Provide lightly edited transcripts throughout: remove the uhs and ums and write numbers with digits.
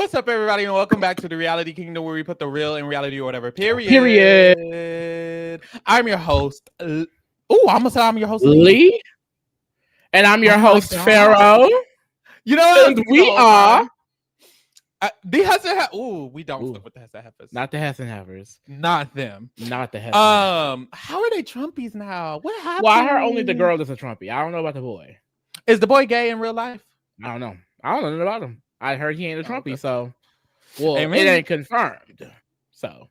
What's up, everybody, and welcome back to the Reality Kingdom, where we put the real in reality or whatever. Period. I'm your host. I'm gonna say I'm your host, Lee. Lee, and I'm your Oh my host, god! Pharaoh, You know what I was and thinking the we whole are. time? The Heston. We don't Ooh, flip with the Heston heifers. not the Hessenhavers, Not them. not the Hessenhavers. How are they Trumpies now? What happened? Well, I heard only the girl is a Trumpy. I don't know about the boy. Is the boy gay in real life? I don't know. I don't know nothing about him. I heard he ain't a Trumpy, Okay. so well, Amen. it ain't confirmed. So,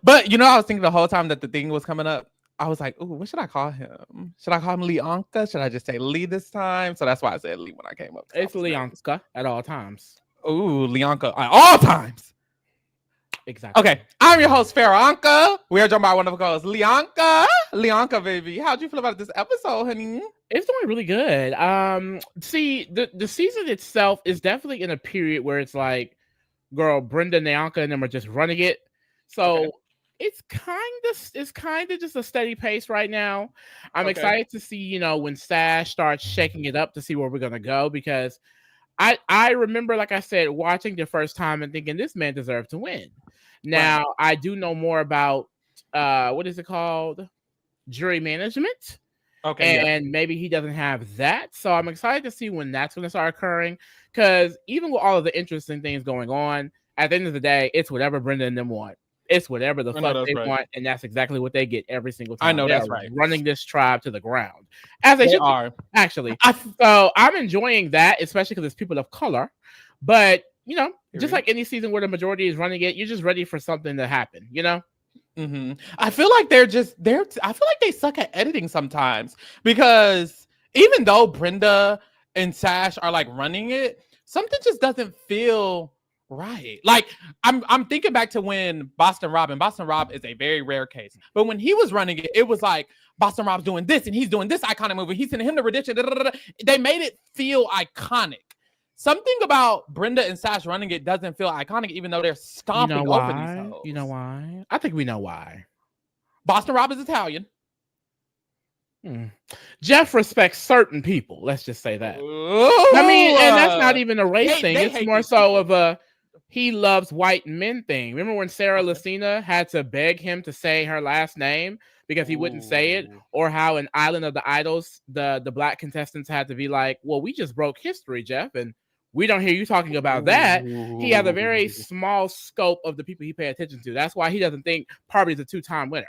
But I was thinking the whole time that the thing was coming up. I was like, ooh, what should I call him? Should I call him Leonka? Should I just say Lee this time? So that's why I said Lee when I came up. it's Leonka at all times. Ooh, Leonka at all times. Exactly. Okay, I'm your host, Pharaoh. We are joined by one of our co-hosts, Leonka. Leonka, baby. How'd you feel about this episode, honey? It's doing really good. See, the season itself is definitely in a period where it's like, girl, Brenda, Nyanka, and them are just running it. So Okay. it's kind of just a steady pace right now. I'm excited to see, when Sash starts shaking it up to see where we're gonna go, because I remember, like I said, watching the first time and thinking this man deserved to win. Now I do know more about what is it called? Jury management. Okay. And maybe he doesn't have that. So I'm excited to see when that's going to start occurring. Because even with all of the interesting things going on, at the end of the day, it's whatever Brenda and them want. It's whatever the fuck they want. And that's exactly what they get every single time. I know that's right. Running this tribe to the ground. As they should are. Actually. So I'm enjoying that, especially because it's people of color. But, just like any season where the majority is running it, you're just ready for something to happen, I feel like I feel like they suck at editing sometimes, because even though Brenda and Sash are like running it, something just doesn't feel right. Like I'm thinking back to when Boston Rob is a very rare case, but when he was running it, it was like Boston Rob's doing this and he's doing this iconic move and he's sending him to redemption. They made it feel iconic. Something about Brenda and Sash running it doesn't feel iconic, even though they're stomping over these hoes. You know why? I think we know why. Boston Rob is Italian. Jeff respects certain people. Let's just say that. Ooh, I mean, and that's not even a race thing. they It's more so people. Of a he loves white men thing. Remember when Sarah Lucina had to beg him to say her last name because he wouldn't say it? Or how in Island of the Idols, the black contestants had to be like, well, we just broke history, Jeff, and we don't hear you talking about that. He has a very small scope of the people he pay attention to. That's why he doesn't think Parvati's a two-time winner.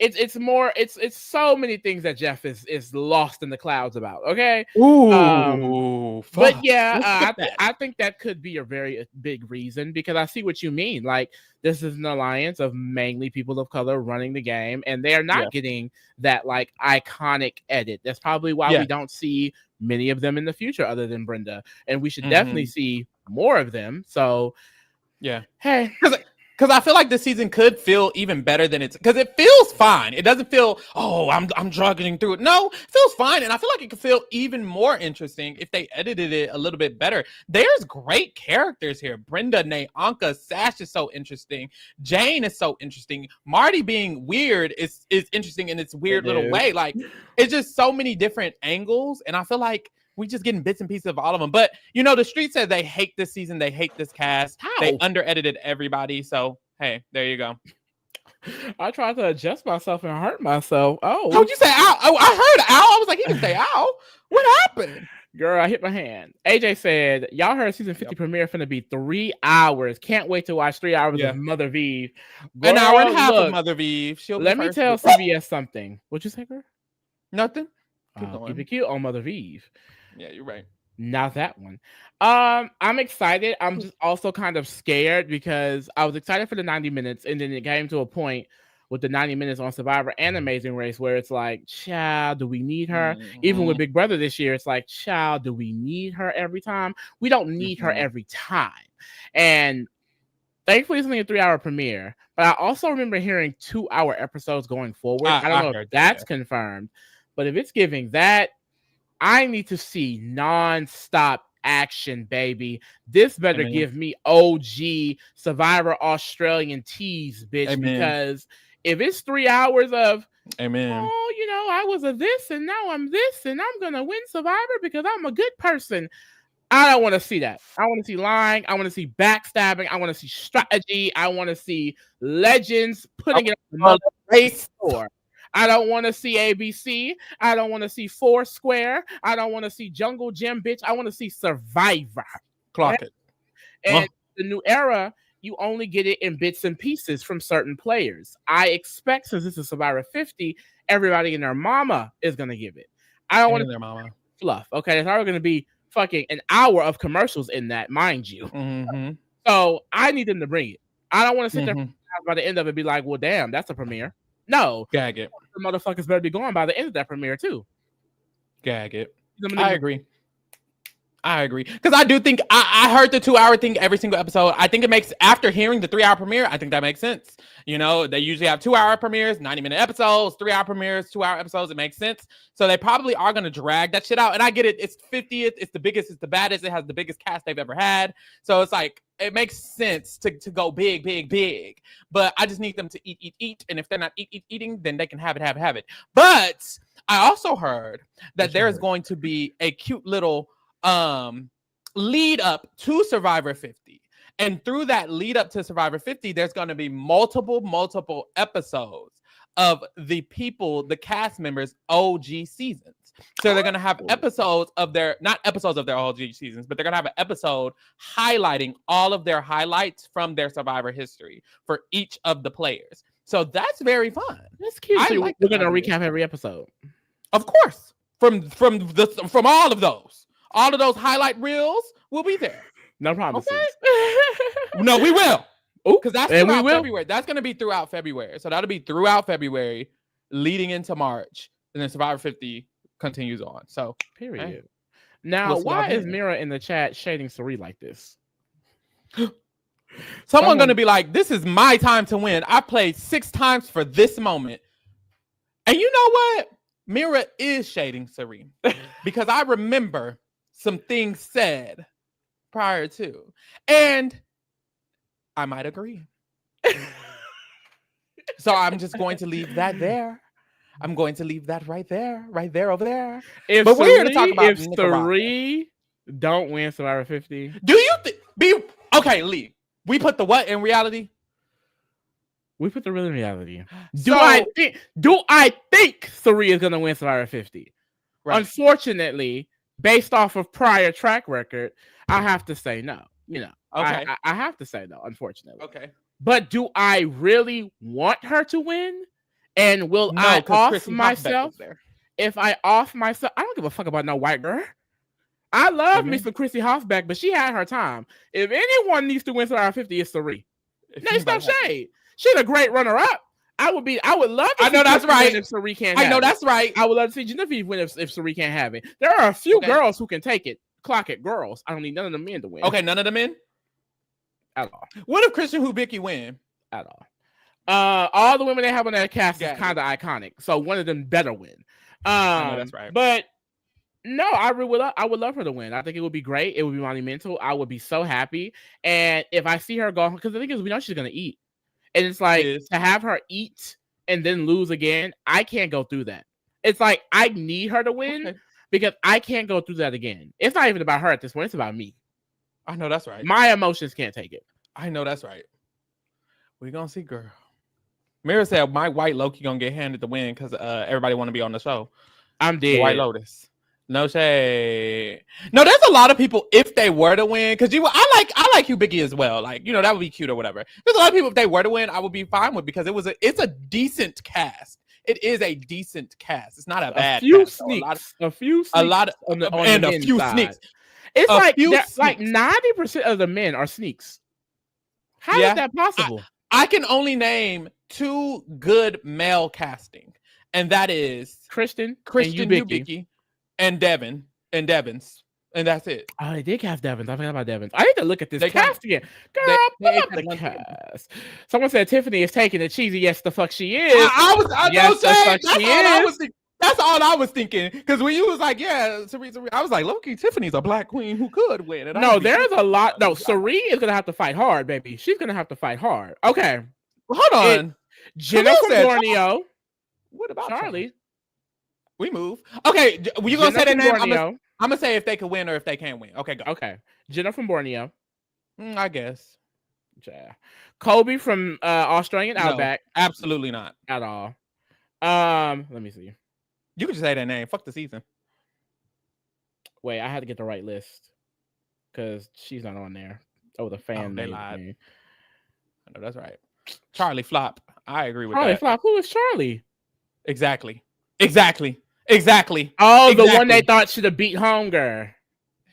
It's more, it's so many things that Jeff is lost in the clouds about. Okay. But yeah, I think that could be a very big reason, because I see what you mean. Like, this is an alliance of mainly people of color running the game, and they are not getting that like iconic edit. That's probably why we don't see many of them in the future other than Brenda, and we should definitely see more of them. So hey, because I feel like this season could feel even better than because it feels fine. It doesn't feel, I'm drugging through it. No, it feels fine. And I feel like it could feel even more interesting if they edited it a little bit better. There's great characters here. Brenda, Nyanka, Sash is so interesting. Jane is so interesting. Marty being weird is interesting in its weird little way. Like, it's just so many different angles. And I feel like we just getting bits and pieces of all of them. But, the street said they hate this season. They hate this cast. How? They under-edited everybody. So, hey, there you go. I tried to adjust myself and hurt myself. Oh. How'd you say ow? Oh, I heard ow. I was like, he didn't say ow. What happened? Girl, I hit my hand. AJ said, y'all heard season 50 premiere finna be 3 hours. Can't wait to watch 3 hours of Mother Vive. Girl, an hour and a half of Mother Vive. Let me tell CBS something. What'd you say, girl? Nothing. Keep it cute on Mother Vive. Yeah, you're right. Not that one. I'm excited. I'm just also kind of scared, because I was excited for the 90 minutes, and then it came to a point with the 90 minutes on Survivor and Amazing Race where it's like, child, do we need her? Even with Big Brother this year, it's like, child, do we need her every time? We don't need her every time. And thankfully, it's only a 3-hour premiere. But I also remember hearing 2-hour episodes going forward. I don't know if that's confirmed. But if it's giving that, I need to see non-stop action, baby. This better give me OG Survivor Australian tease, bitch. Because if it's 3 hours of, I was a this and now I'm this and I'm going to win Survivor because I'm a good person. I don't want to see that. I want to see lying. I want to see backstabbing. I want to see strategy. I want to see legends putting it on the race floor. I don't want to see ABC. I don't want to see Foursquare. I don't want to see Jungle Gym, bitch. I want to see Survivor. Clock it. And the new era, you only get it in bits and pieces from certain players. I expect, since this is Survivor 50, everybody and their mama is going to give it. I don't want their mama fluff. Okay, there's already going to be fucking an hour of commercials in that, mind you. Mm-hmm. So I need them to bring it. I don't want to sit there by the end of it and be like, well, damn, that's a premiere. No. Gag it. The motherfuckers better be going by the end of that premiere too. Gag it. I agree. Because I do think I heard the 2-hour thing every single episode. I think it makes, after hearing the 3-hour premiere, I think that makes sense. You know, they usually have 2-hour premieres, 90-minute episodes, 3-hour premieres, 2-hour episodes. It makes sense. So they probably are going to drag that shit out. And I get it. It's 50th. It's the biggest. It's the baddest. It has the biggest cast they've ever had. So it's like, it makes sense to go big, big, big. But I just need them to eat. And if they're not eating, then they can have it. But I also heard that there is going to be a cute little lead up to Survivor 50, and through that lead up to Survivor 50, there's going to be multiple episodes of the cast members' OG seasons. So they're going to have episodes of their, not episodes of their OG seasons, but they're going to have an episode highlighting all of their highlights from their Survivor history for each of the players. So that's very fun. That's cute. So we're going to recap every episode, of course, from all of those. All of those highlight reels will be there. No problem. Okay? No, we will. Because that's throughout February. That's going to be throughout February. So that'll be throughout February, leading into March, and then Survivor 50 continues on. So, period. Okay. Now, why is Mira in the chat shading Sari like this? Someone going to be like, this is my time to win. I played 6 times for this moment. And you know what? Mira is shading Sari. Because I remember some things said prior to, and I might agree. So I'm just going to leave that there. I'm going to leave that right there, over there. But we're here to talk about if Nicaragua. Don't win Survivor 50. Do you okay, Lee? We put the what in reality? We put the real in reality. Do I think Sari is going to win Survivor 50? Right. Unfortunately, based off of prior track record, I have to say no. You know, okay. I have to say no, unfortunately. Okay. But do I really want her to win? And will I off myself? If I off myself, I don't give a fuck about no white girl. I love me some Chrissy Hoffbeck, but she had her time. If anyone needs to win Survivor 50, it's Sari. No, it's no shade. She's a great runner-up. I would love to see that's right. If Sari can't have it. That's right. I would love to see Genevieve win if Sari can't have it. There are a few girls who can take it. Clock it, girls. I don't need none of the men to win. Okay, none of the men? At all. What if Christian Hubicki win? At all. All the women they have on that cast is kind of iconic. So one of them better win. I know that's right. But no, I would love her to win. I think it would be great. It would be monumental. I would be so happy. And if I see her go, because the thing is, we know she's going to eat. And it's like, to have her eat and then lose again, I can't go through that. It's like, I need her to win because I can't go through that again. It's not even about her at this point. It's about me. I know that's right. My emotions can't take it. I know that's right. We're going to see, girl. Mira said, my white Loki going to get handed the win because everybody want to be on the show. I'm dead. White Lotus. No shade. No, there's a lot of people, if they were to win, because I like Hubicki as well. Like, you know, that would be cute or whatever. There's a lot of people, if they were to win, I would be fine with, because it's a decent cast. It is a decent cast. It's not a bad cast. A few sneaks. It's like 90% of the men are sneaks. How is that possible? I can only name 2 good male casting, and that is Christian Hubicki. And Devins, and that's it. Oh, they did cast Devins. I forgot about Devins. I need to look at this cast again. Girl, pull up the cast. Someone said Tiffany is taking it cheesy. Yes, the fuck she is. That's all I was thinking. Because when you was like, yeah, Sari, I was like, low-key, Tiffany's a black queen who could win. And no, there's a lot. No, Sari is going to have to fight hard, baby. She's going to have to fight hard. Okay. Hold on. Jenna from Borneo. What about Charlie? We move. Okay, you gonna say that name? I'm I'm gonna say if they could win or if they can't win. Okay, go. Okay. Jenna from Borneo. I guess. Yeah. Kobe from Australian No, Outback. absolutely not. At all. Let me see. You could just say that name. Fuck the season. Wait, I had to get the right list because she's not on there. Oh, the fan they made lied. me. I know that's right. Charlie Flop. I agree with Charlie that. Flop. Who is Charlie? Exactly. Oh, the one they thought should have beat Homegirl.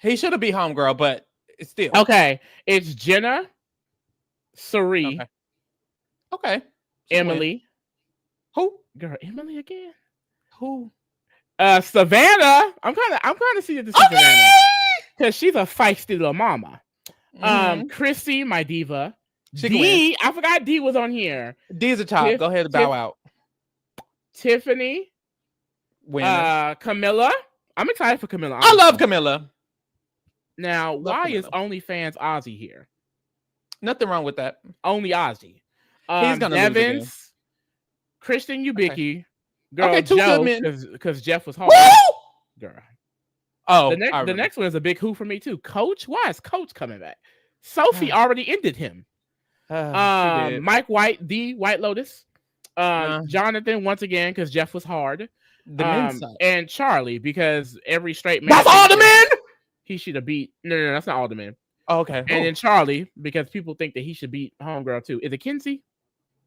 He should have beat Homegirl, but it's still okay. It's Jenna, Sari, okay. Emily. Who? Girl, Emily again? Who? Savannah. I'm kind of seeing this Savannah because she's a feisty little mama. Chrissy, my diva. D, I forgot D was on here. D's a top. Go ahead and bow out. Tiffany. Winner. Camilla. I'm excited for Camilla. Honestly. I love Camilla. Now, why is OnlyFans Ozzy here? Nothing wrong with that. Only Ozzy. He's gonna Evans, Christian Ubicki. Okay. Girl, two Joe, good men. Because Jeff was hard. Girl. Oh, the next one is a big who for me too. Coach, why is Coach coming back? Sophie already ended him. Mike White, the White Lotus. Jonathan once again because Jeff was hard. The men's side. And Charlie because every straight man. That's all the men. He should have beat. No, that's not all the men. Oh, okay. And then Charlie because people think that he should beat Homegirl too. Is it Kinsey?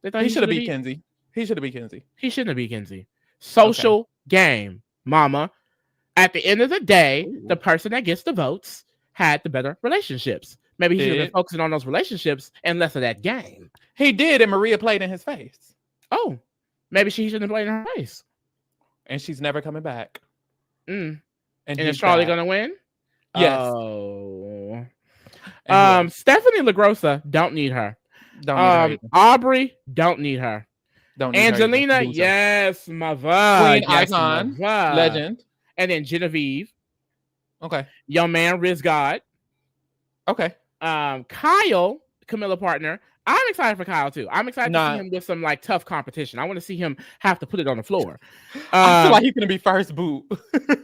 They thought he should have beat Kinsey. He should have beat Kinsey. He shouldn't have beat Kinsey. Social game, mama. At the end of the day, the person that gets the votes had the better relationships. Maybe he should have been focusing on those relationships and less of that game. He did, and Maria played in his face. Oh, maybe she shouldn't have played in her face. And she's never coming back. And is Charlie gonna win? Yes. Oh. Stephanie LaGrossa, don't need her. Don't need her Aubrey, don't need her. Don't need Angelina, her yes, my vibe. Queen icon, legend. And then Genevieve. Okay. Young man, Riz God. Okay. Kyle, Camilla partner. I'm excited for Kyle too. I'm excited to see him with some like tough competition. I want to see him have to put it on the floor. I feel like he's gonna be first boot.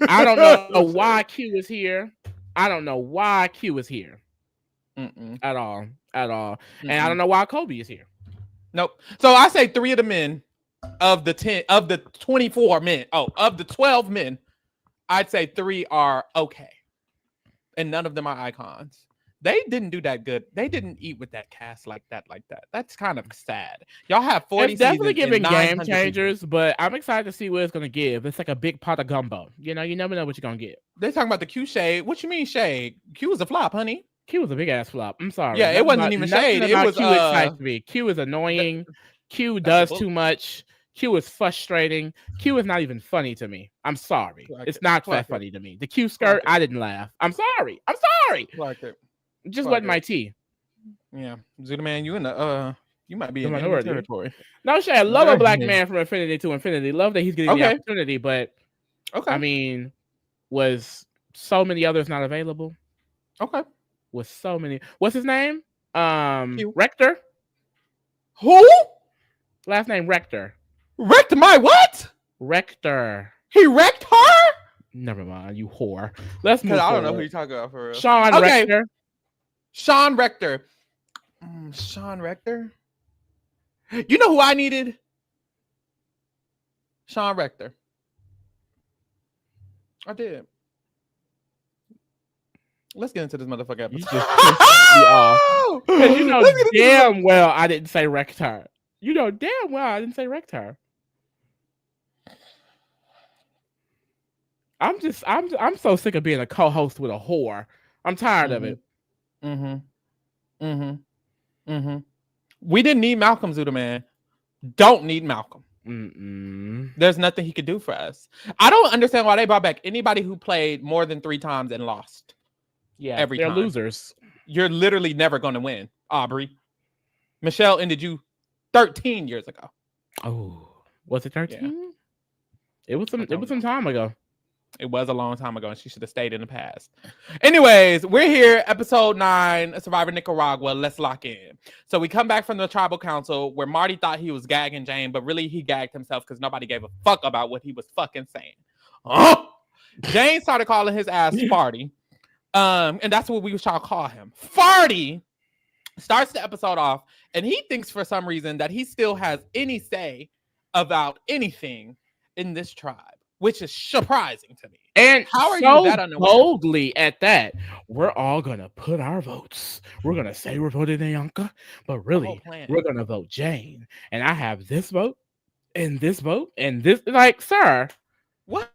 I don't know why Q is here. At all. And I don't know why Kobe is here. Nope. So I say 3 of the men of the 24 men. Oh, of the 12 men, I'd say 3 are okay. And none of them are icons. They didn't do that good. They didn't eat with that cast like that. That's kind of sad. Y'all have 40 It's definitely giving game changers, people. But I'm excited to see what it's going to give. It's like a big pot of gumbo. You know, you never know what you're going to get. They're talking about the Q shade. What you mean shade? Q was a flop, honey. Q was a big ass flop. I'm sorry. Yeah, it wasn't even shade. It was Q excites me. Q is annoying. Q does too much. Q is frustrating. Q is not even funny to me. I'm sorry. It's not that funny to me. The Q skirt, I didn't laugh. I'm sorry. Just wasn't my tea. Yeah, Zuda man, you in the you might be in the territory. No shit. I love a black man from infinity to infinity. Love that he's getting the opportunity, but I mean, was so many others not available? Okay. Was so many. What's his name? Rector. Who? Last name Rector. Wrecked my what? Rector. He wrecked her? Never mind, you whore. Let's move. I don't know who you're talking about for real. Sean Rector. Sean Rector. Sean Rector. You know who I needed? Sean Rector. I did. Let's get into this motherfucker episode. You just pissed me off. Because you know damn well I didn't say Rector. You know damn well I didn't say Rector. I'm so sick of being a co-host with a whore. I'm tired of it. We didn't need Malcolm, Zuda man. Don't need Malcolm. There's nothing he could do for us. I don't understand why they brought back anybody who played more than 3 times and lost. Yeah, they're losers. You're literally never going to win, Aubrey. Michelle ended you 13 years ago. Oh, was it 13? Yeah. It was some time ago. It was a long time ago, and she should have stayed in the past. Anyways, we're here, episode 9, Survivor Nicaragua. Let's lock in. So we come back from the tribal council where Marty thought he was gagging Jane, but really he gagged himself because nobody gave a fuck about what he was fucking saying. Jane started calling his ass Farty. And that's what we shall call him. Farty starts the episode off, and he thinks for some reason that he still has any say about anything in this tribe, which is surprising to me. And how are so you that unaware? boldly at that, we're all gonna put our votes. We're gonna say we're voting Ianka, but really, we're gonna vote Jane. And I have this vote, and this vote, and this. Like, sir, what?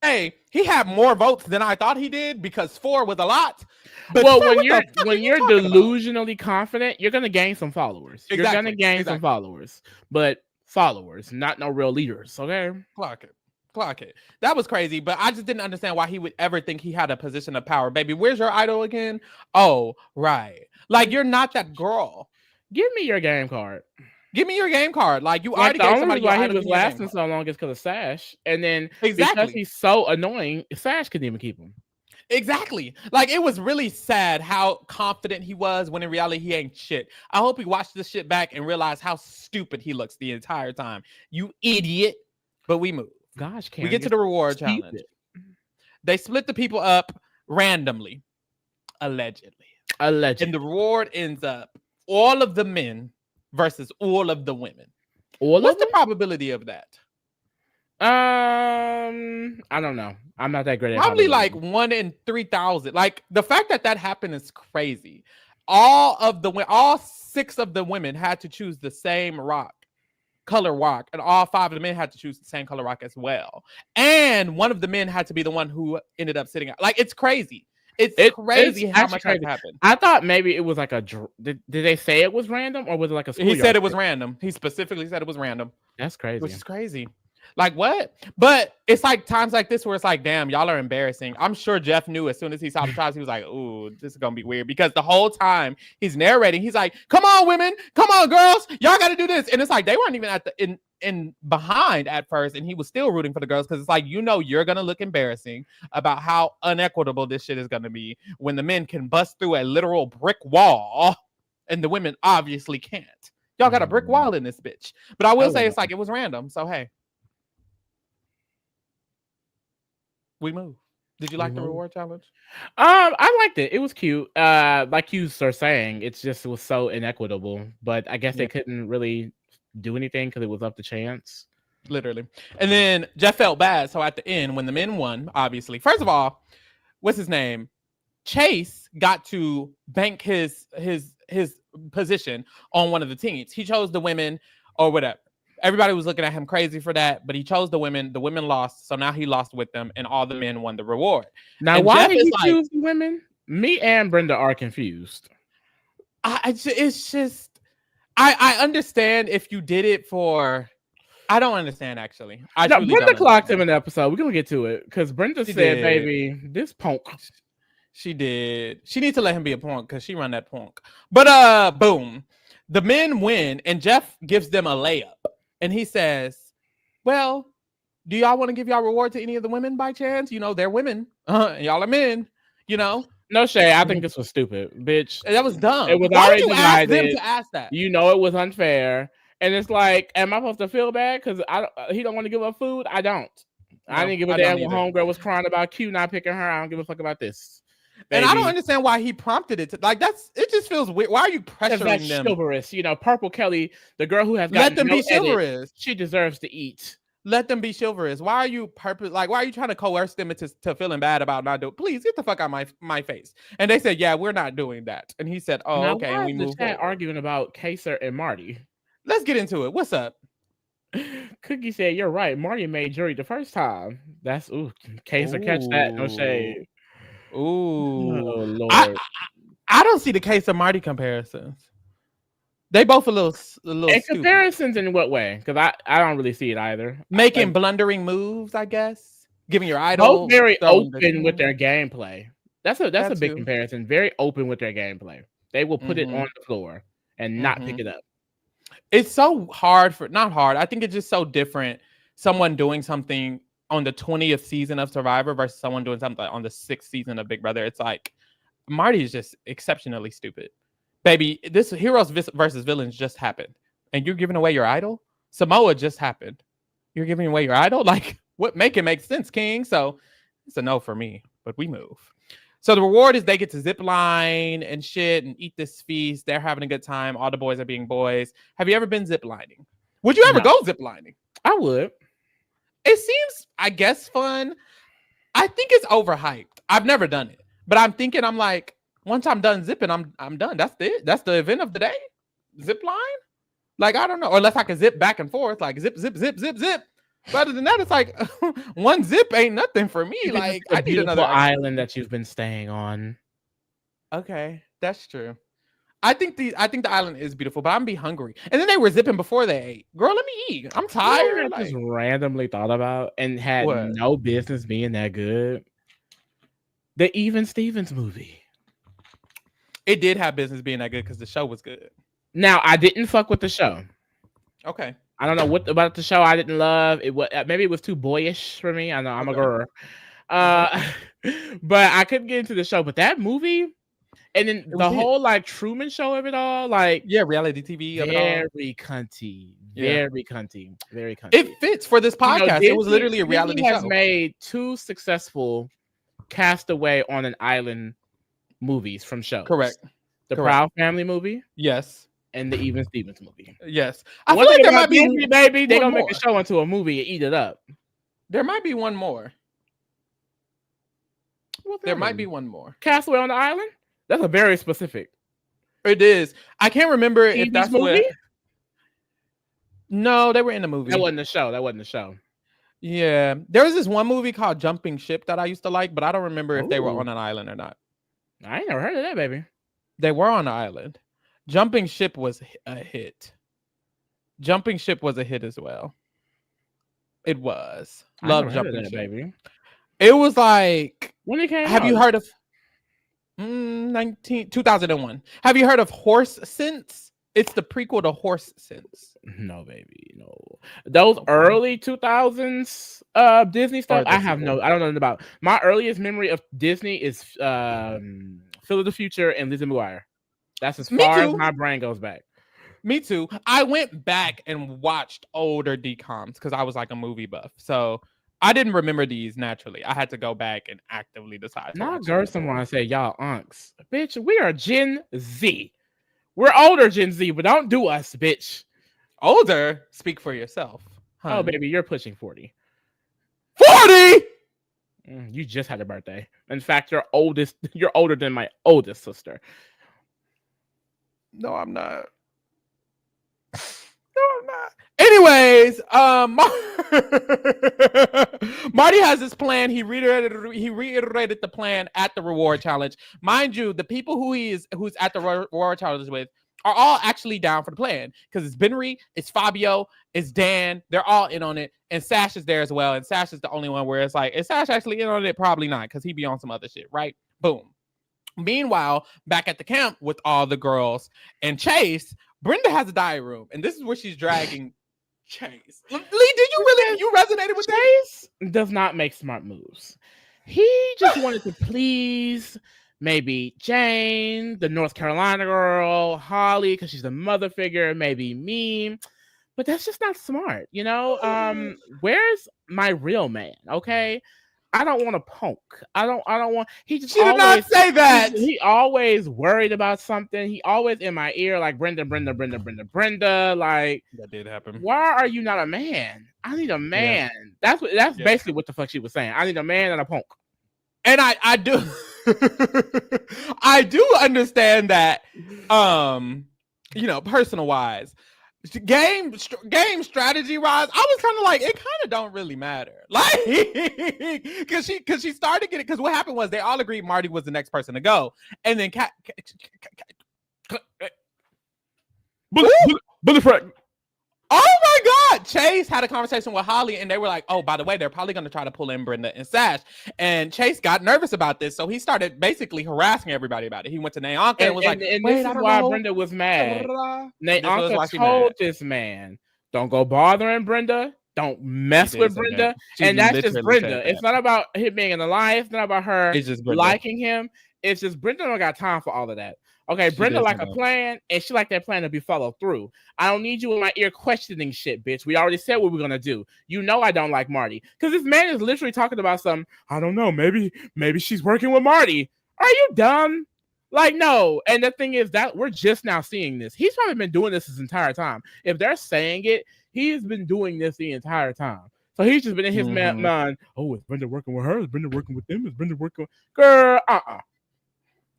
Hey, he had more votes than I thought he did because 4 was a lot. But well, sir, when you're delusionally confident, you're gonna gain some followers. Exactly, you're gonna gain some followers, but followers, not no real leaders. Okay, clock it. That was crazy, but I just didn't understand why he would ever think he had a position of power. Baby, where's your idol again? Oh, right. Like, you're not that girl. Give me your game card. Give me your game card. Like, you like already gave somebody your why idol. He was lasting so long is because of Sash, and then exactly because he's so annoying, Sash couldn't even keep him. Exactly. Like, it was really sad how confident he was when in reality he ain't shit. I hope he watched this shit back and realized how stupid he looks the entire time. You idiot. But we move. Gosh, we get to the reward challenge. They split the people up randomly, allegedly. And the reward ends up all of the men versus all of the women. What's the probability of that? I don't know. I'm not that great at probably like 1 in 3,000. Like, the fact that happened is crazy. All 6 of the women had to choose the same color rock, and all 5 of the men had to choose the same color rock as well. And one of the men had to be the one who ended up sitting out. Like, it's crazy. It's crazy how much has happened. I thought maybe it was like did they say it was random, or was it like a He said it was random. He specifically said it was random. That's crazy. Which is crazy. Like, what? But it's like times like this where it's like, damn, y'all are embarrassing. I'm sure Jeff knew as soon as he saw the tribes, he was like, ooh, this is gonna be weird. Because the whole time he's narrating, he's like, come on, women, come on, girls, y'all gotta do this. And it's like they weren't even at the in behind at first, and he was still rooting for the girls because it's like, you're gonna look embarrassing about how unequitable this shit is gonna be when the men can bust through a literal brick wall and the women obviously can't. Y'all got a brick wall in this bitch. But I will say it's like it was random. So hey. We move. Did you like the reward challenge? I liked it. It was cute. Like you are saying, it was so inequitable. But I guess they couldn't really do anything because it was up to chance. Literally. And then Jeff felt bad. So at the end, when the men won, obviously, first of all, what's his name? Chase got to bank his position on one of the teams. He chose the women or whatever. Everybody was looking at him crazy for that, but he chose the women. The women lost, so now he lost with them, and all the men won the reward. Now, and why did he choose the women? Me and Brenda are confused. It's just, I understand if you did it for. I don't understand, actually. Brenda clocked him in the episode. We're gonna get to it because Brenda said, "Baby, this punk." She did. She needs to let him be a punk because she run that punk. But boom, the men win, and Jeff gives them a layup. And he says, well, do y'all want to give y'all reward to any of the women by chance? They're women. And y'all are men, No shade. I think this was stupid, bitch. That was dumb. It was Why already did you ask them to ask that? It was unfair. And it's like, am I supposed to feel bad because he don't want to give up food? I don't. No, I didn't give a damn when homegirl was crying about Q not picking her. I don't give a fuck about this. Baby. And I don't understand why he prompted it. It just feels weird. Why are you pressuring them? Chivalrous, Purple Kelly, the girl who has let them be chivalrous. She deserves to eat. Let them be chivalrous. Why are you why are you trying to coerce them into feeling bad about not doing? Please get the fuck out of my face. And they said, yeah, we're not doing that. And he said, oh, okay. And we moved on. Arguing about Kaser and Marty. Let's get into it. What's up? Cookie said, you're right. Marty made jury the first time. That's Kaser catch that. No shade. Ooh, oh, Lord. I don't see the case of Marty comparisons. They both a little and comparisons in what way? Because I don't really see it either. Making blundering moves, I guess. Giving your idol. Both very open with their gameplay. That's a big comparison. Very open with their gameplay. They will put it on the floor and not pick it up. It's so hard not hard. I think it's just so different. Someone doing something on the 20th season of Survivor versus someone doing something on the 6th season of Big Brother. It's like Marty is just exceptionally stupid. Baby, this Heroes versus Villains just happened. And you're giving away your idol? Samoa just happened. You're giving away your idol? Like, what? Make it make sense, King. So, It's a no for me, but we move. So the reward is they get to zip line and shit and eat this feast. They're having a good time. All the boys are being boys. Have you ever been zip lining? Would you ever go zip lining? I would. It seems, I guess, fun. I think it's overhyped. I've never done it, but I'm thinking, I'm like, once I'm done zipping, I'm done. That's it. That's the event of the day. Zip line. Like, I don't know, or unless I can zip back and forth, like zip, zip, zip, zip, zip. But other than that, it's like one zip ain't nothing for me. Like, I need another island that you've been staying on. Okay, that's true. I think the island is beautiful, but I'm be hungry. And then they were zipping before they ate. Girl, let me eat. I'm tired. I just randomly thought about and had no business being that good. The Even Stevens movie. It did have business being that good because the show was good. Now, I didn't fuck with the show. Okay. I don't know what about the show I didn't love. It was maybe it was too boyish for me. I know I'm a girl. But I couldn't get into the show. But that movie, and then the whole like Truman Show of it all, like reality TV, very cunty, very cunty, very cunty. It fits for this podcast. It was literally a reality show. Has made 2 successful Castaway on an island movies from shows. Correct. The Proud Family movie. Yes. And the Even Stevens movie. Yes. I feel like there might be movie, baby. They're gonna make a show into a movie and eat it up. There might be one more. There might be one more. Castaway on the Island? That's a very specific. It is. I can't remember if that's movie. No, they were in the movie. That wasn't the show. Yeah. There was this one movie called Jumping Ship that I used to like, but I don't remember if they were on an island or not. I ain't never heard of that, baby. They were on an island. Jumping Ship was a hit. Jumping Ship was a hit as well. It was. Love Jumping Ship, baby. It was like, when it came have you heard of 2001? Have you heard of Horse Sense? It's the prequel to Horse Sense. No, baby, no. Those early 2000s Disney stuff, I don't know nothing about. My earliest memory of Disney is Phil of the Future and Lizzie McGuire. That's as far as my brain goes back. Me too. I went back and watched older DComs because I was like a movie buff. So I didn't remember these naturally. I had to go back and actively decide. Not Gerson want to say y'all unks. Bitch, we are Gen Z. We're older Gen Z, but don't do us, bitch. Older? Speak for yourself. Oh, baby, you're pushing 40. 40? You just had a birthday. In fact, you're older than my oldest sister. No, I'm not. No, I'm not. Anyways, Marty has this plan. He reiterated the plan at the reward challenge. Mind you, the people who's at the reward challenge with are all actually down for the plan because it's Benry, it's Fabio, it's Dan. They're all in on it, and Sash is there as well. And Sash is the only one where it's like, is Sash actually in on it? Probably not, because he be on some other shit, right? Boom. Meanwhile, back at the camp with all the girls and Chase, Brenda has a diary room, and this is where she's dragging Chase. Lee, did you resonated with Chase? Does not make smart moves. He just wanted to please maybe Jane, the North Carolina girl, Holly, because she's the mother figure, maybe me. But that's just not smart, you know? Where's my real man? Okay. I don't want to punk. I don't want. He just. She did not say that. He always worried about something. He always in my ear like Brenda. Like that did happen. Why are you not a man? I need a man. Yeah. That's basically what the fuck she was saying. I need a man and a punk. And I do. I do understand that. Personal wise. Game strategy wise, I was kind of like, it kind of don't really matter, like, because she started getting, because what happened was they all agreed Marty was the next person to go, and then bullet frag. Oh my God! Chase had a conversation with Holly, and they were like, "Oh, by the way, they're probably going to try to pull in Brenda and Sash." And Chase got nervous about this, so he started basically harassing everybody about it. He went to Nayanka and was like, "And this is why Brenda was mad." Nayanka told this man, "Don't go bothering Brenda. Don't mess with Brenda." And that's just Brenda. It's not about him being in the line. It's not about her liking him. It's just Brenda don't got time for all of that. Okay, She Brenda did like say a that. plan, and she like that plan to be followed through. I don't need you in my ear questioning shit, bitch. We already said what we're gonna do. You know I don't like Marty. Because this man is literally talking about some, I don't know, maybe she's working with Marty. Are you dumb? Like, no. And the thing is that we're just now seeing this. He's probably been doing this entire time. If they're saying it, he's been doing this the entire time. So he's just been in his mind. Oh, is Brenda working with her? Is Brenda working with them? Is Brenda working with... Girl,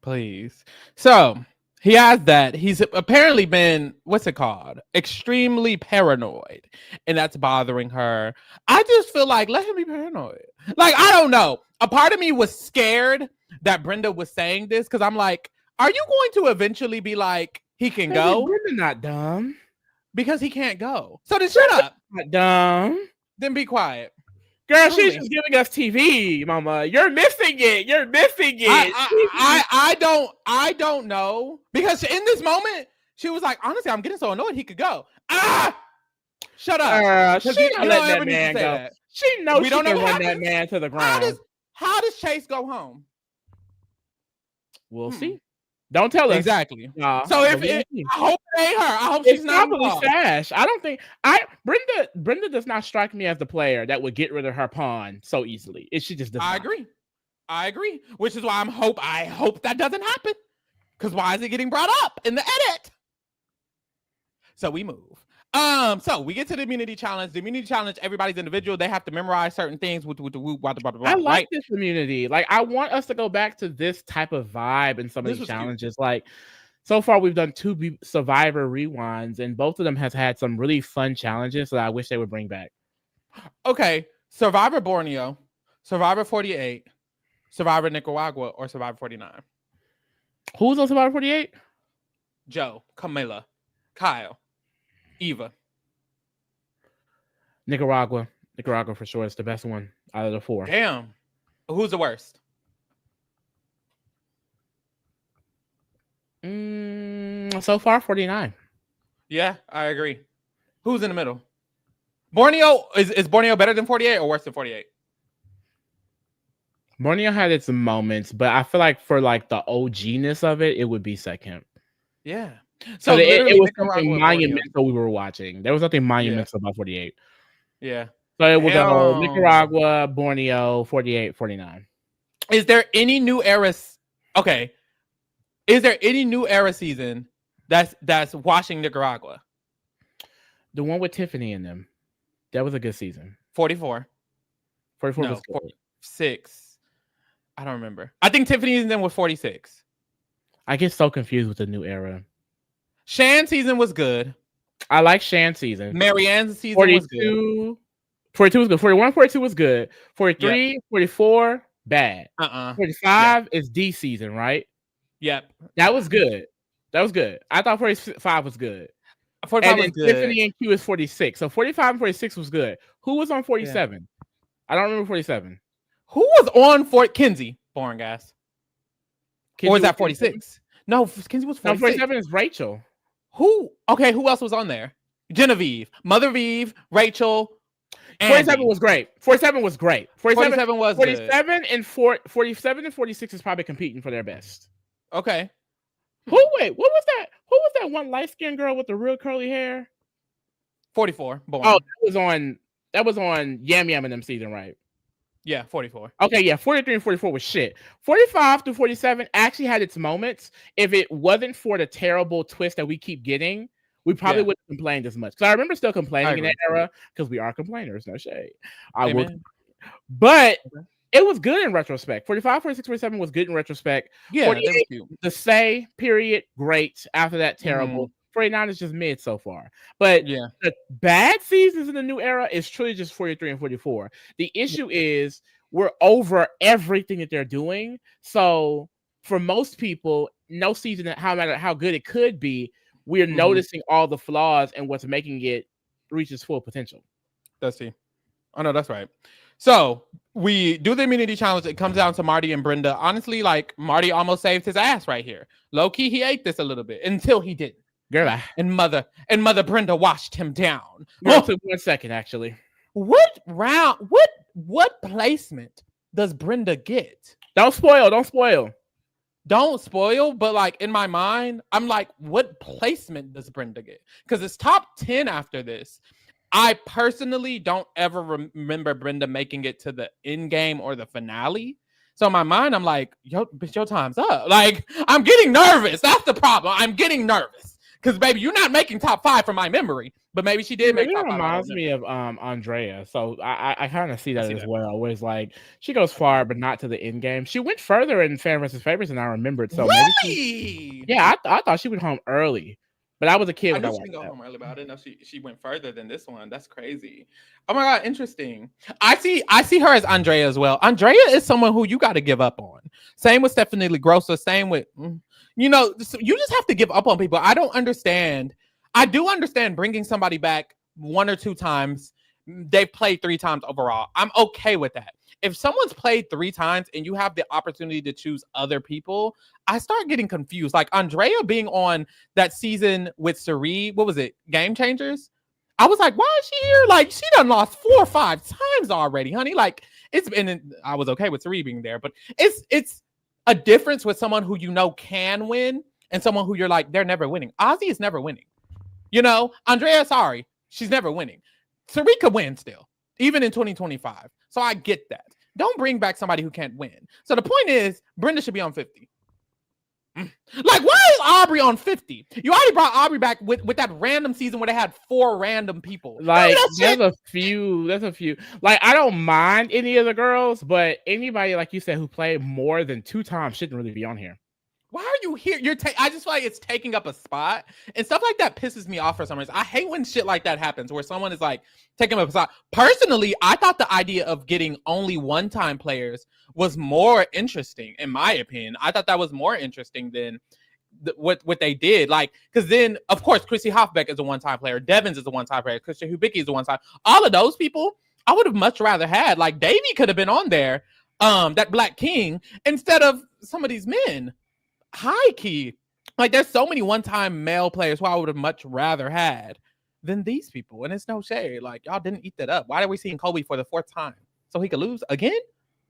Please. So he has that. He's apparently been, what's it called? Extremely paranoid. And that's bothering her. I just feel like, let him be paranoid. Like, I don't know. A part of me was scared that Brenda was saying this because I'm like, are you going to eventually be like, he can go? Brenda not dumb. Because he can't go. So then shut up. Not dumb. Then be quiet. Girl, she's just giving us TV, mama. You're missing it. You're missing it. I don't know. Because in this moment, she was like, honestly, I'm getting so annoyed he could go. Shut up. She don't let that man go. That. She knows she can run that man to the ground. How does Chase go home? We'll see. Don't tell us. Exactly. So if I hope it ain't her. I hope she's not probably Sash. I don't think Brenda does not strike me as the player that would get rid of her pawn so easily. She just does. I agree. Which is why I hope that doesn't happen. Because why is it getting brought up in the edit? So we move. So we get to the immunity challenge. The immunity challenge, everybody's individual. They have to memorize certain things with the I like this immunity. Like, I want us to go back to this type of vibe in some of these challenges. Cute. Like, so far we've done 2 Survivor rewinds, and both of them has had some really fun challenges that I wish they would bring back. Okay, Survivor Borneo, Survivor 48, Survivor Nicaragua, or Survivor 49. Who's on Survivor 48? Joe, Camilla, Kyle, Eva. Nicaragua for sure is the best one out of the 4. Damn. Who's the worst? So far 49. Yeah, I agree. Who's in the middle? Borneo is Borneo better than 48 or worse than 48? Borneo had its moments, but I feel like for like the OG-ness of it, it would be second. Yeah. So it was something monumental we were watching. There was nothing monumental about 48. Yeah. So it would go Nicaragua, Borneo, 48, 49. Is there any new era? Okay. Is there any new era season that's watching Nicaragua? The one with Tiffany in them. That was a good season. 44. 44 was good. 46. I don't remember. I think Tiffany's in them was 46. I get so confused with the new era. Shan season was good. I like Shan season. Marianne's season 42, was good. 42 was good. 41, 42 was good. 43, 44, bad. 45 is D season, right? Yep. That was good. I thought 45 was good. 45 was good. Tiffany and Q is 46. So 45 and 46 was good. Who was on 47? Yeah. I don't remember 47. Who was on Fort Kinsey? Boring gas. Or was that 46? No, Kinsey was 46. No, 47 is Rachel. Who? Okay, who else was on there? Genevieve, Mother Vive, Rachel. 47 was great. 47 was great. 47 was 47 good. And 47 and 46 is probably competing for their best. Okay. Wait, what was that? Who was that one light-skinned girl with the real curly hair? 44. Boring. Oh, that was on Yam Yam in them season, right? Yeah, 44. Okay, yeah, 43 and 44 was shit. 45 through 47 actually had its moments. If it wasn't for the terrible twist that we keep getting, we probably wouldn't have complained as much. Because I remember still complaining in that era, because we are complainers, no shade. But it was good in retrospect. 45, 46, 47 was good in retrospect. Yeah, 48, the say period, great. After that, terrible. 49 is just mid so far. But the bad seasons in the new era is truly just 43 and 44. The issue is we're over everything that they're doing. So for most people, no season, no matter how good it could be, we're noticing all the flaws and what's making it reach its full potential. Let's see. Oh, no, that's right. So we do the immunity challenge. It comes down to Marty and Brenda. Honestly, like Marty almost saved his ass right here. Low key, he ate this a little bit until he didn't. Girl, and mother Brenda washed him down. Girl, took 1 second, actually. What placement does Brenda get? Don't spoil. don't spoil, but like in my mind, I'm like, what placement does Brenda get? Because it's top 10 after this. I personally don't ever remember Brenda making it to the end game or the finale. So in my mind, I'm like, yo, bitch, your time's up. Like, I'm getting nervous. That's the problem. I'm getting nervous. Because, baby, you're not making top 5 from my memory. But maybe she did make It top 5. reminds me of Andrea. So I kind of see that as well. Where it's like she goes far, but not to the end game. She went further in Fan versus Favorites than I remembered. So really? maybe I thought she went home early. But I was a kid I when I knew she watched didn't go that. home early, but I didn't know she went further than this one. That's crazy. Oh my god, interesting. I see her as Andrea as well. Andrea is someone who you got to give up on. Same with Stephanie Grossa. Same with you just have to give up on people. I don't understand. I do understand bringing somebody back 1 or 2 times. They've played 3 times overall. I'm okay with that. If someone's played 3 times and you have the opportunity to choose other people, I start getting confused. Like Andrea being on that season with Sari, what was it? Game Changers? I was like, why is she here? Like, she done lost 4 or 5 times already, honey. Like, it's been, I was okay with Sari being there, but it's a difference with someone who you know can win and someone who you're like, they're never winning. Ozzy is never winning. Andrea, sorry, she's never winning. Sari could win still, even in 2025. So I get that. Don't bring back somebody who can't win. So the point is, Brenda should be on 50. Like, why is Aubrey on 50? You already brought Aubrey back with that random season where they had 4 random people. Like, there's a few. Like, I don't mind any of the girls, but anybody, like you said, who played more than 2 times shouldn't really be on here. Why are you here? I just feel like it's taking up a spot, and stuff like that pisses me off for some reason. I hate when shit like that happens, where someone is like taking up a spot. Personally, I thought the idea of getting only one-time players was more interesting, in my opinion. I thought that was more interesting than what they did. Like, because then, of course, Chrissy Hoffbeck is a one-time player. Devins is a one-time player. Christian Hubicki is a one-time. All of those people, I would have much rather had. Like, Davey could have been on there, that Black King, instead of some of these men. High key, like there's so many one-time male players who I would have much rather had than these people, and it's no shade. Like, y'all didn't eat that up. Why are we seeing Kobe for the 4th time so he could lose again?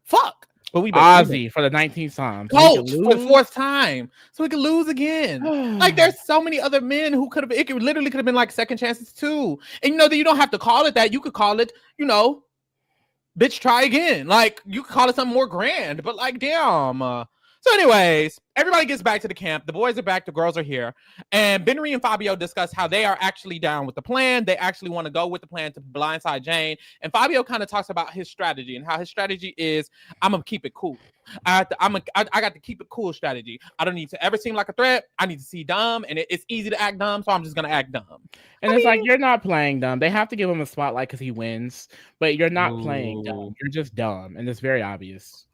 Fuck. But we Ozzy for the 19th time, Coach for the 4th time so he could lose again. Like, there's so many other men who could have. It literally could have been like second chances too. And that you don't have to call it that. You could call it, bitch, try again. Like, you could call it something more grand. But like, damn. So anyways, everybody gets back to the camp. The boys are back. The girls are here. And Benry and Fabio discuss how they are actually down with the plan. They actually want to go with the plan to blindside Jane. And Fabio kind of talks about his strategy and how his strategy is, I'm going to keep it cool. I got to keep it cool strategy. I don't need to ever seem like a threat. I need to see dumb. And it's easy to act dumb, so I'm just going to act dumb. And it's like, you're not playing dumb. They have to give him a spotlight because he wins. But you're not playing dumb. You're just dumb. And it's very obvious.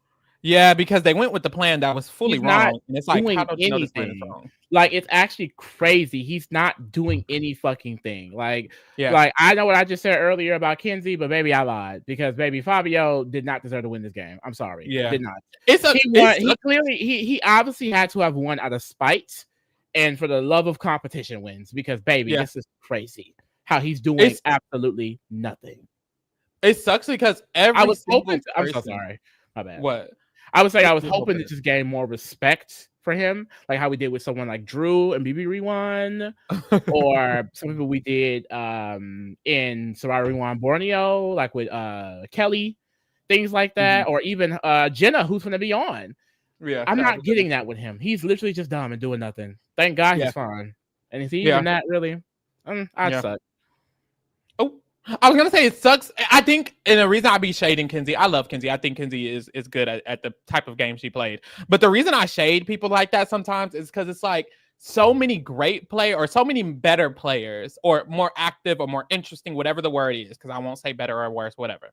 Yeah, because they went with the plan that was fully wrong. And it's like, how don't you know this plan is wrong? Like, it's actually crazy. He's not doing any fucking thing. Like, I know what I just said earlier about Kenzie, but baby, I lied. Because baby, Fabio did not deserve to win this game. I'm sorry. Yeah. Did not. He obviously had to have won out of spite and for the love of competition wins. Because baby, this is crazy. How he's doing absolutely nothing. It sucks because I'm so sorry. My bad. What? I was hoping to just gain more respect for him, like how we did with someone like Drew and BB Rewind, or some people we did in Sorority Rewind Borneo, like with Kelly, things like that, or even Jenna, who's going to be on. Yeah, I'm not getting that with him. He's literally just dumb and doing nothing. Thank God he's fine. And is he even that really? I'd suck. Oh, I was gonna say it sucks. I think, and the reason I be shading Kenzie, I love Kenzie. I think Kenzie is good at the type of game she played. But the reason I shade people like that sometimes is because it's like so many great players or so many better players or more active or more interesting, whatever the word is, because I won't say better or worse, whatever,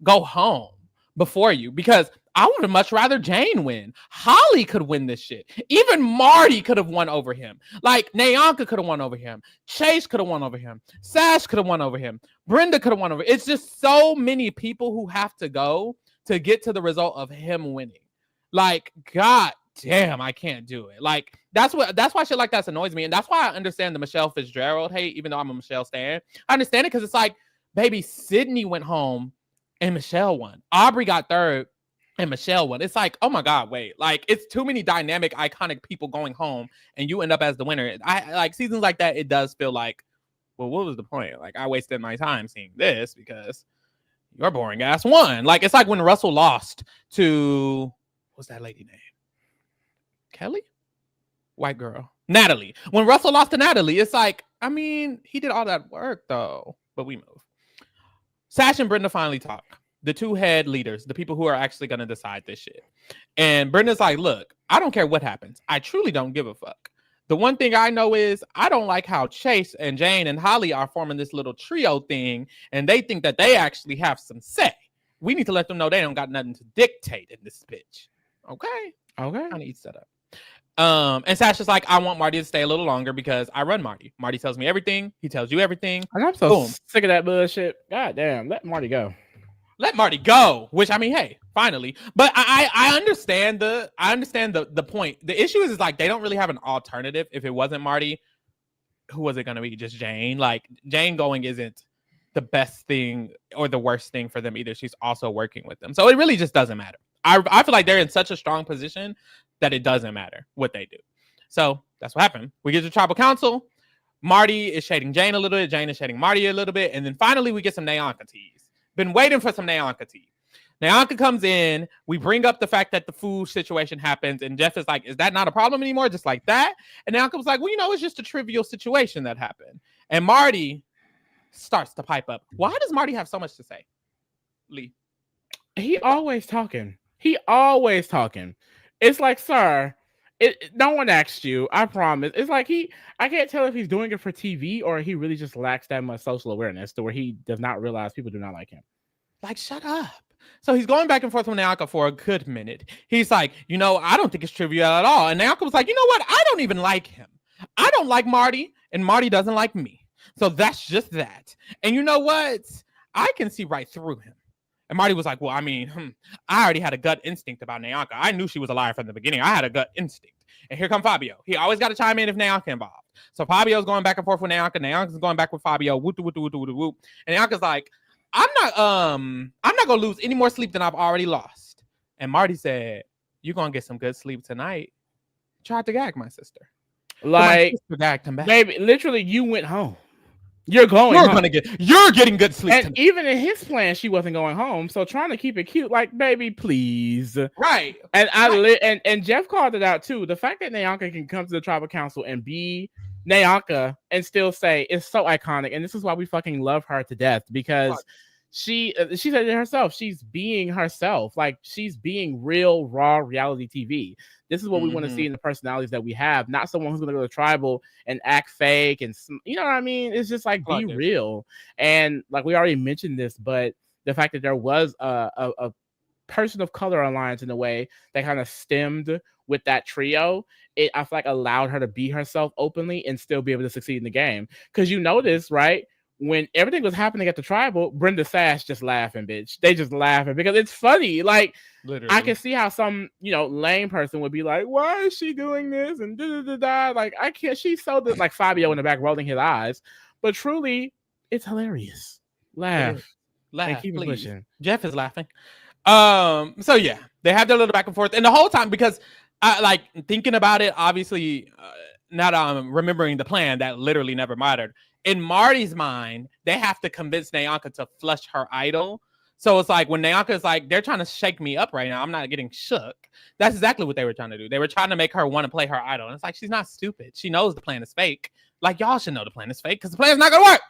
go home before you, because I would have much rather Jane win. Holly could win this shit. Even Marty could have won over him. Like, Nayanka could have won over him. Chase could have won over him. Sash could have won over him. Brenda could have won over him. It's just so many people who have to go to get to the result of him winning. Like, God damn, I can't do it. Like, that's why shit like that annoys me. And that's why I understand the Michelle Fitzgerald hate, even though I'm a Michelle stan. I understand it because it's like, baby, Sydney went home and Michelle won. Aubrey got third and Michelle one. It's like, oh my God, wait. Like, it's too many dynamic, iconic people going home and you end up as the winner. I like seasons like that, it does feel like, well, what was the point? Like, I wasted my time seeing this because your boring ass won. Like, it's like when Russell lost to, what's that lady name? Kelly? White girl. Natalie. When Russell lost to Natalie, it's like, I mean, he did all that work though. But we move. Sash and Brenda finally talk. The two head leaders, the people who are actually going to decide this shit. And Brenda's like, look, I don't care what happens. I truly don't give a fuck. The one thing I know is I don't like how Chase and Jane and Holly are forming this little trio thing, and they think that they actually have some say. We need to let them know they don't got nothing to dictate in this bitch. Okay. Kind of eats that up. And Sasha's like, I want Marty to stay a little longer because I run Marty. Marty tells me everything. He tells you everything. And I'm so sick of that bullshit. God damn, let Marty go. Let Marty go. Which, I mean, hey, finally. But I understand the point. The issue is like they don't really have an alternative. If it wasn't Marty, who was it going to be? Just Jane. Like, Jane going isn't the best thing or the worst thing for them either. She's also working with them. So it really just doesn't matter. I feel like they're in such a strong position that it doesn't matter what they do. So that's what happened. We get to tribal council. Marty is shading Jane a little bit. Jane is shading Marty a little bit. And then finally we get some Nayanka teas. Been waiting for some Nayanka tea. Nayanka comes in. We bring up the fact that the food situation happens. And Jeff is like, is that not a problem anymore? Just like that. And Nayanka was like, well, it's just a trivial situation that happened. And Marty starts to pipe up. Why does Marty have so much to say? Lee. He always talking. It's like, sir, no one asked you. I promise. It's like I can't tell if he's doing it for TV or he really just lacks that much social awareness to where he does not realize people do not like him. Like, shut up. So he's going back and forth with Nayanka for a good minute. He's like, I don't think it's trivial at all. And Nayanka was like, you know what? I don't even like him. I don't like Marty, and Marty doesn't like me. So that's just that. And you know what? I can see right through him. And Marty was like, well, I mean, I already had a gut instinct about Nayanka. I knew she was a liar from the beginning. I had a gut instinct. And here comes Fabio. He always got to chime in if Nayanka involved. So Fabio's going back and forth with Nayanka. Nayanka's going back with Fabio. Whoop, whoop, whoop, whoop, whoop. And Nayanka's like, I'm not going to lose any more sleep than I've already lost. And Marty said, you're going to get some good sleep tonight. Tried to gag my sister. Like, sister gagged him back. Baby, literally, you went home. You're getting good sleep. And even in his plan, she wasn't going home. So trying to keep it cute, like, baby, please. Right. And and Jeff called it out too. The fact that Nayanka can come to the tribal council and be Nayanka and still say it's so iconic. And this is why we fucking love her to death, because she said it herself. She's being herself. Like, she's being real, raw reality TV. This is what we want to see in the personalities that we have, not someone who's going to go to tribal and act fake. And you know what I mean? It's just like, be real. And like, we already mentioned this, but the fact that there was a person of color alliance in a way that kind of stemmed with that trio, I feel like allowed her to be herself openly and still be able to succeed in the game. Because you notice, right? When everything was happening at the tribal, Brenda Sash just laughing, bitch. They just laughing because it's funny. Like, literally. I can see how some, lame person would be like, why is she doing this? And da-da-da-da. Like, I can't, she's so like Fabio in the back rolling his eyes. But truly, it's hilarious. Laugh. And keep it pushing. Jeff is laughing. So yeah, they have their little back and forth. And the whole time, because I like thinking about it, obviously, now that I'm remembering the plan that literally never mattered. In Marty's mind, they have to convince Nayanka to flush her idol. So it's like when Nayanka is like, they're trying to shake me up right now. I'm not getting shook. That's exactly what they were trying to do. They were trying to make her want to play her idol. And it's like, she's not stupid. She knows the plan is fake. Like, y'all should know the plan is fake because the plan is not going to work.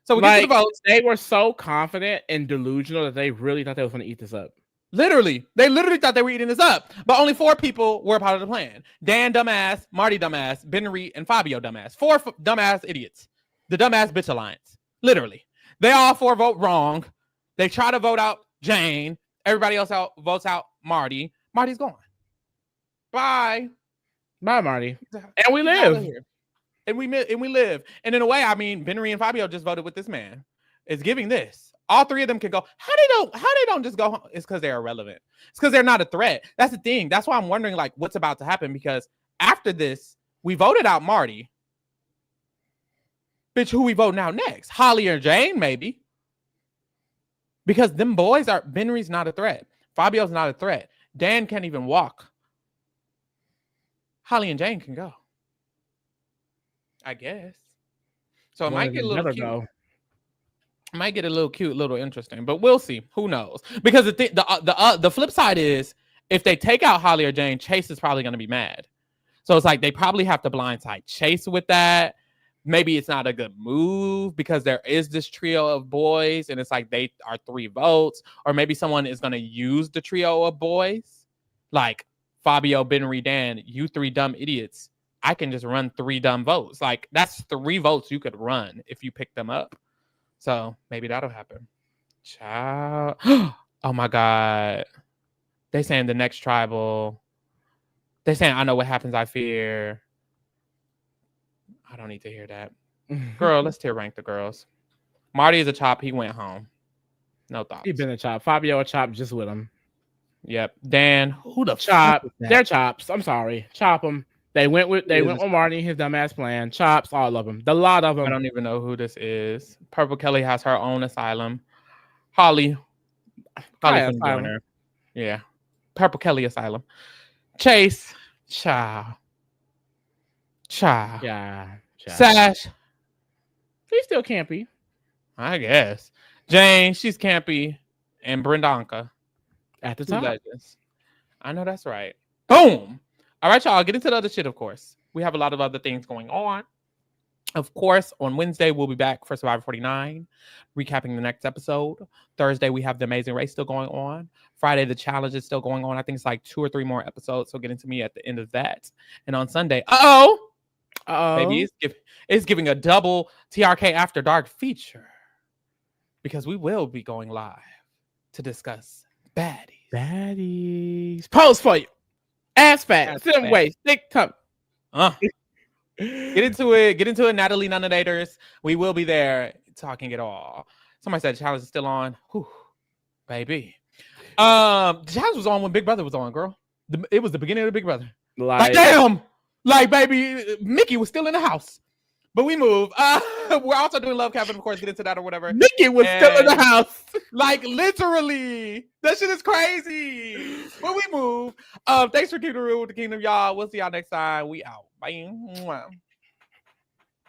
So we get to the votes. They were so confident and delusional that they really thought they was going to eat this up. Literally. They literally thought they were eating this up. But only 4 people were a part of the plan. Dan, dumbass, Marty, dumbass, Ben Reed, and Fabio, dumbass. 4 dumbass idiots. The dumbass bitch alliance. Literally. They all 4 vote wrong. They try to vote out Jane. Everybody else votes out Marty. Marty's gone. Bye. Bye, Marty. And we live. And we live. And in a way, I mean, Benry and Fabio just voted with this man. It's giving this. All 3 of them can go. How they don't just go home? It's because they're irrelevant. It's because they're not a threat. That's the thing. That's why I'm wondering, like, what's about to happen. Because after this, we voted out Marty. Bitch, who we vote now next? Holly or Jane, maybe. Because them boys are, Benry's not a threat. Fabio's not a threat. Dan can't even walk. Holly and Jane can go. I guess. So it might get a little cute. Go. Might get a little cute, little interesting, but we'll see. Who knows? Because the flip side is if they take out Holly or Jane, Chase is probably going to be mad. So it's like they probably have to blindside Chase with that. Maybe it's not a good move because there is this trio of boys, and it's like they are 3 votes, or maybe someone is going to use the trio of boys, like Fabio, Ben, Dan. You 3 dumb idiots. I can just run 3 dumb votes. Like that's 3 votes you could run if you pick them up. So maybe that'll happen. Child. Oh my God. They saying the next tribal. They saying I know what happens, I fear. I don't need to hear that. Girl, let's tier rank the girls. Marty is a chop. He went home. No thoughts. He's been a chop. Fabio a chop just with him. Yep. Dan, who the chop? Fuck is that? They're chops. I'm sorry. Chop them. They went with Marty, his dumbass plan. Chops, all of them. The lot of them. I don't even know who this is. Purple Kelly has her own asylum. Holly can join her. Yeah. Purple Kelly asylum. Chase. Child. Yeah. Sash. He's still campy. I guess. Jane, she's campy. And Brendanka. At the top. I know that's right. Boom. All right, y'all. Get into the other shit, of course. We have a lot of other things going on. Of course, on Wednesday, we'll be back for Survivor 49, recapping the next episode. Thursday, we have The Amazing Race still going on. Friday, the challenge is still going on. I think it's like 2 or 3 more episodes, so get into me at the end of that. And on Sunday, maybe it's giving a double TRK After Dark feature because we will be going live to discuss baddies. Pose for you. Ass fat. Slim waist. Thick tummy. Get into it, Natalie Nunadators. We will be there talking it all. Somebody said the challenge is still on. Whew, baby. The challenge was on when Big Brother was on, girl. It was the beginning of the Big Brother. Like damn. Like, baby, Mickey was still in the house. But we move. We're also doing Love Cabin, of course. Get into that or whatever. Mickey was still in the house. Like, literally. That shit is crazy. But we move. Thanks for keeping it real with the kingdom, y'all. We'll see y'all next time. We out. Bye.